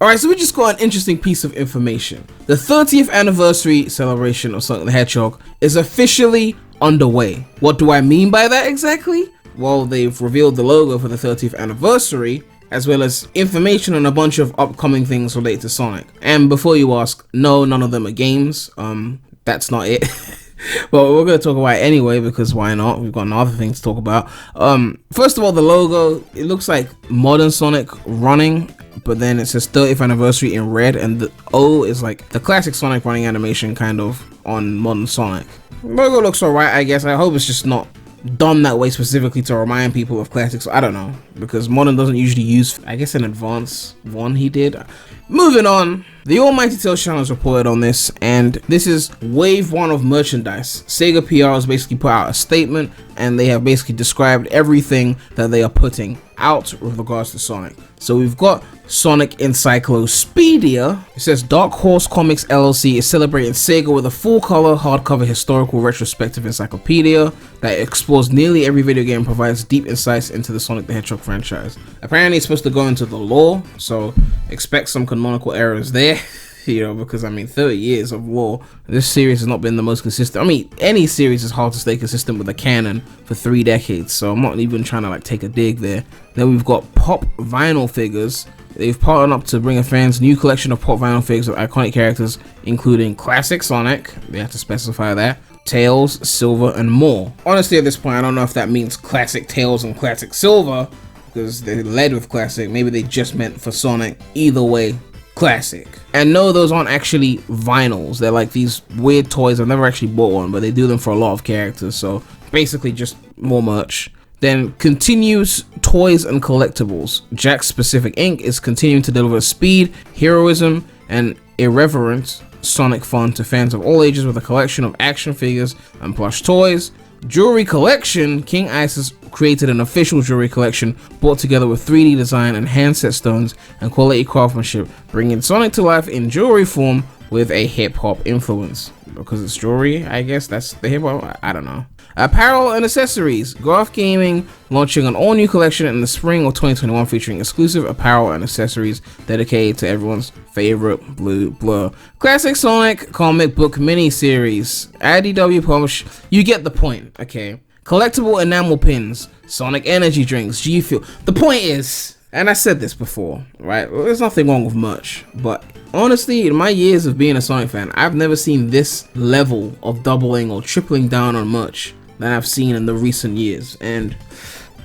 Alright, so we just got an interesting piece of information. The 30th anniversary celebration of Sonic the Hedgehog is officially underway. What do I mean by that exactly? Well, they've revealed the logo for the 30th anniversary, as well as information on a bunch of upcoming things related to Sonic. And before you ask, no, none of them are games. That's not it. But we're going to talk about it anyway, because why not? We've got another thing to talk about. First of all, the logo, it looks like modern Sonic running, but then it says 30th anniversary in red, and the O is like the classic Sonic running animation kind of on modern Sonic. The logo looks alright, I guess. I hope it's just not done that way specifically to remind people of classics. I don't know, because modern doesn't usually use, I guess, an advanced one he did. Moving on, the Almighty Tales channel has reported on this, and this is wave 1 of merchandise. Sega PR has basically put out a statement, and they have basically described everything that they are putting out with regards to Sonic. So we've got Sonic Encyclopedia. It says Dark Horse Comics LLC is celebrating Sega with a full-color, hardcover historical retrospective encyclopedia that explores nearly every video game and provides deep insights into the Sonic the Hedgehog franchise. Apparently it's supposed to go into the lore, so expect some canonical errors there. You know, because I mean, 30 years of lore. This series has not been the most consistent. I mean, any series is hard to stay consistent with a canon for 3 decades, so I'm not even trying to like take a dig there. Then we've got pop vinyl figures. They've partnered up to bring a fans new collection of pop vinyl figures of iconic characters, including classic Sonic, they have to specify that, Tails, Silver, and more. Honestly, at this point, I don't know if that means classic Tails and classic Silver, because they led with classic. Maybe they just meant for Sonic. Either way, classic. And no, those aren't actually vinyls. They're like these weird toys. I've never actually bought one, but they do them for a lot of characters, so basically just more merch. Then continues toys and collectibles. Jakks Pacific Inc. is continuing to deliver speed, heroism, and irreverent Sonic fun to fans of all ages with a collection of action figures and plush toys. Jewelry collection. King Ice has created an official jewelry collection brought together with 3D design and handset stones and quality craftsmanship, bringing Sonic to life in jewelry form with a hip-hop influence. Because it's jewelry, I guess that's the hip-hop, I don't know. Apparel and accessories. Graph Gaming launching an all-new collection in the spring of 2021 featuring exclusive apparel and accessories dedicated to everyone's favorite blue blur. Classic Sonic comic book mini-series. IDW publish. You get the point, okay. Collectible enamel pins. Sonic energy drinks. G Fuel. The point is, and I said this before, right? Well, there's nothing wrong with merch, but honestly, in my years of being a Sonic fan, I've never seen this level of doubling or tripling down on merch than I've seen in the recent years. And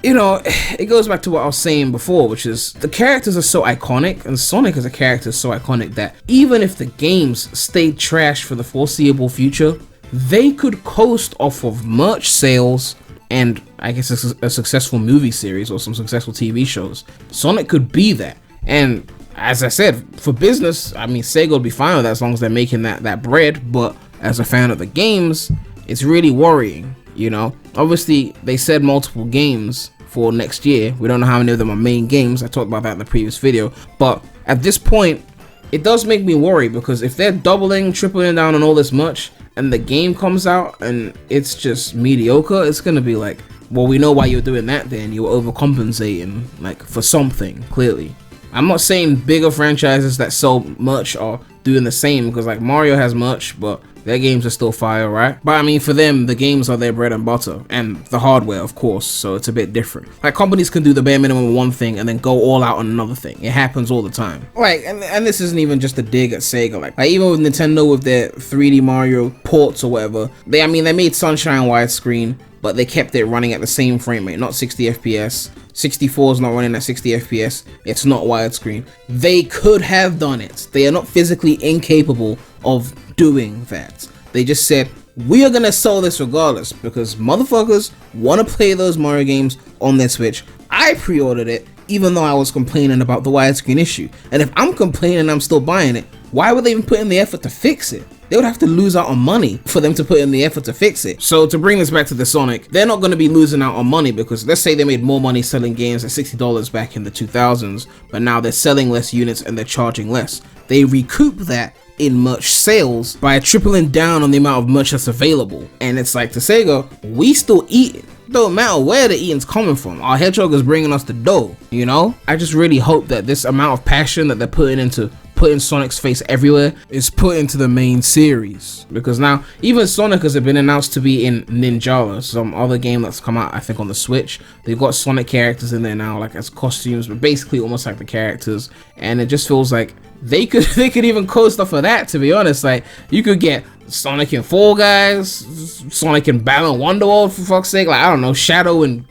you know, it goes back to what I was saying before, which is the characters are so iconic, and Sonic as a character is so iconic that even if the games stayed trash for the foreseeable future, they could coast off of merch sales and I guess a successful movie series or some successful TV shows. Sonic could be that. And as I said, for business, I mean, Sega would be fine with that as long as they're making that bread. But as a fan of the games, it's really worrying, you know. Obviously, they said multiple games for next year. We don't know how many of them are main games. I talked about that in the previous video. But at this point, it does make me worry, because if they're doubling, tripling down on all this merch, and the game comes out and it's just mediocre, it's gonna be like, well, we know why you're doing that then. You're overcompensating, like, for something, clearly. I'm not saying bigger franchises that sell merch are doing the same, because like Mario has merch, but their games are still fire, right? But I mean, for them, the games are their bread and butter, and the hardware, of course, so it's a bit different. Like, companies can do the bare minimum of one thing and then go all out on another thing. It happens all the time. Like, and this isn't even just a dig at Sega. Like even with Nintendo with their 3D Mario ports or whatever, they made Sunshine widescreen, but they kept it running at the same frame rate, not 60 FPS. 64 is not running at 60 FPS. It's not widescreen. They could have done it. They are not physically incapable of doing that. They just said, we are gonna sell this regardless, because motherfuckers want to play those Mario games on their Switch. I pre-ordered it, even though I was complaining about the widescreen issue. And if I'm complaining I'm still buying it, why would they even put in the effort to fix it? They would have to lose out on money for them to put in the effort to fix it. So to bring this back to the Sonic, they're not going to be losing out on money, because let's say they made more money selling games at $60 back in the 2000s, but now they're selling less units and they're charging less. They recoup that in merch sales by tripling down on the amount of merch that's available. And it's like, to Sega, we still eat it. don't matter where the eating's coming from. Our hedgehog is bringing us the dough, you know? I just really hope that this amount of passion that they're putting into putting Sonic's face everywhere is put into the main series, because now even Sonic has been announced to be in Ninjala, some other game that's come out I think on the Switch. They've got Sonic characters in there now, like as costumes, but basically almost like the characters, and it just feels like they could even code stuff for that, to be honest. Like you could get Sonic and Fall Guys, Sonic and Battle Wonderworld, for fuck's sake, like I don't know, Shadow and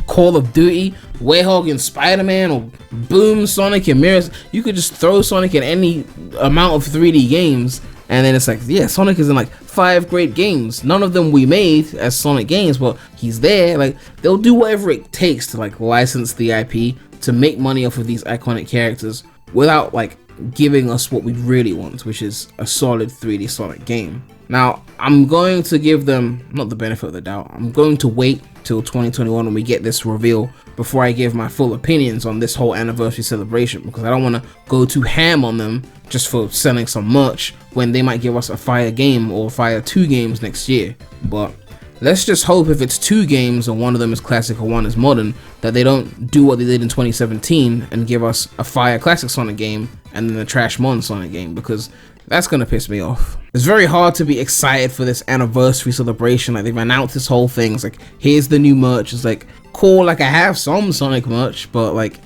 Call of Duty, Hedgehog and Spider-Man, or Boom, Sonic and Mirrors. You could just throw Sonic in any amount of 3D games, and then it's like, yeah, Sonic is in like 5 great games. None of them we made as Sonic games, but he's there. Like they'll do whatever it takes to like license the IP to make money off of these iconic characters without like giving us what we really want, which is a solid 3D Sonic game. Now, I'm going to give them not the benefit of the doubt. I'm going to wait till 2021 when we get this reveal before I give my full opinions on this whole anniversary celebration, because I don't want to go too ham on them just for selling some merch when they might give us a fire game or fire 2 games next year. But let's just hope if it's 2 games and one of them is classic or one is modern, that they don't do what they did in 2017 and give us a fire classic Sonic game and then a trash modern Sonic game, because that's gonna piss me off. It's very hard to be excited for this anniversary celebration. Like they've announced this whole thing. It's like, here's the new merch. It's like, cool, like I have some Sonic merch, but like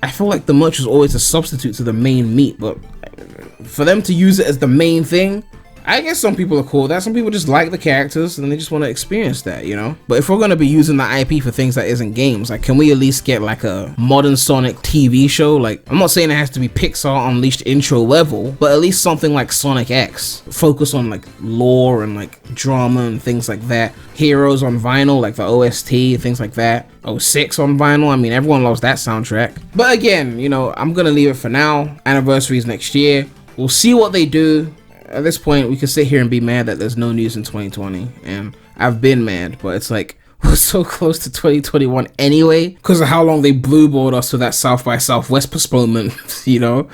I feel like the merch is always a substitute to the main meat. But for them to use it as the main thing, I guess some people are cool with that. Some people just like the characters and they just want to experience that, you know? But if we're going to be using the IP for things that isn't games, like can we at least get like a modern Sonic TV show? Like I'm not saying it has to be Pixar Unleashed intro level, but at least something like Sonic X. Focus on like lore and like drama and things like that. Heroes on vinyl, like the OST, things like that. 06 on vinyl, I mean everyone loves that soundtrack. But again, you know, I'm going to leave it for now. Anniversaries next year. We'll see what they do. At this point, we can sit here and be mad that there's no news in 2020, and I've been mad, but it's like, we're so close to 2021 anyway, because of how long they blueballed us to that South by Southwest postponement, you know?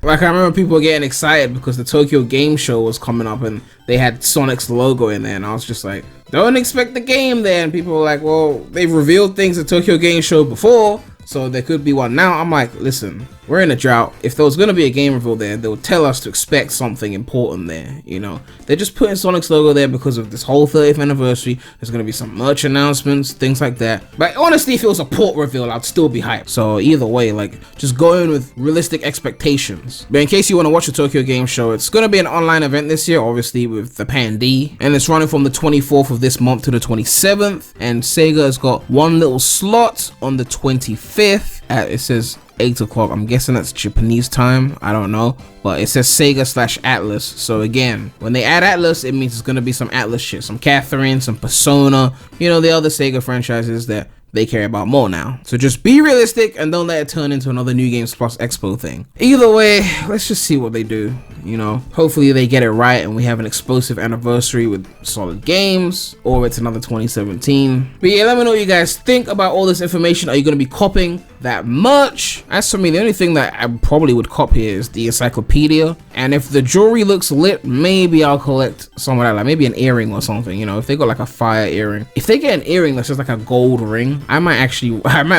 Like, I remember people getting excited because the Tokyo Game Show was coming up, and they had Sonic's logo in there, and I was just like, don't expect the game there, and people were like, well, they've revealed things at Tokyo Game Show before, so there could be one now. I'm like, listen, we're in a drought. If there was going to be a game reveal there, they would tell us to expect something important there, you know? They're just putting Sonic's logo there because of this whole 30th anniversary. There's going to be some merch announcements, things like that. But honestly, if it was a port reveal, I'd still be hyped. So either way, like, just go in with realistic expectations. But in case you want to watch the Tokyo Game Show, it's going to be an online event this year, obviously, with the Pandy. And it's running from the 24th of this month to the 27th. And Sega has got one little slot on the 25th. It says 8 o'clock. I'm guessing that's Japanese time. I don't know. But it says Sega/Atlas. So again, when they add Atlas, it means it's going to be some Atlas shit. Some Catherine, some Persona. You know, the other Sega franchises that they care about more now. So just be realistic and don't let it turn into another New Games Plus Expo thing. Either way, let's just see what they do, you know. Hopefully they get it right and we have an explosive anniversary with solid games, or it's another 2017. But yeah, let me know what you guys think about all this information. Are you going to be copying that merch? As for me, the only thing that I probably would cop here is the encyclopedia. And if the jewelry looks lit, maybe I'll collect some of that, like maybe an earring or something, you know, if they got like a fire earring. If they get an earring that's just like a gold ring, I might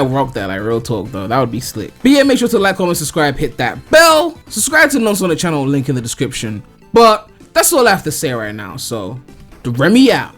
rock that, like real talk though, that would be slick. But yeah, make sure to like, comment, subscribe, hit that bell, subscribe to the Non-Sonic channel, link in the description. But that's all I have to say right now, so the Remy out.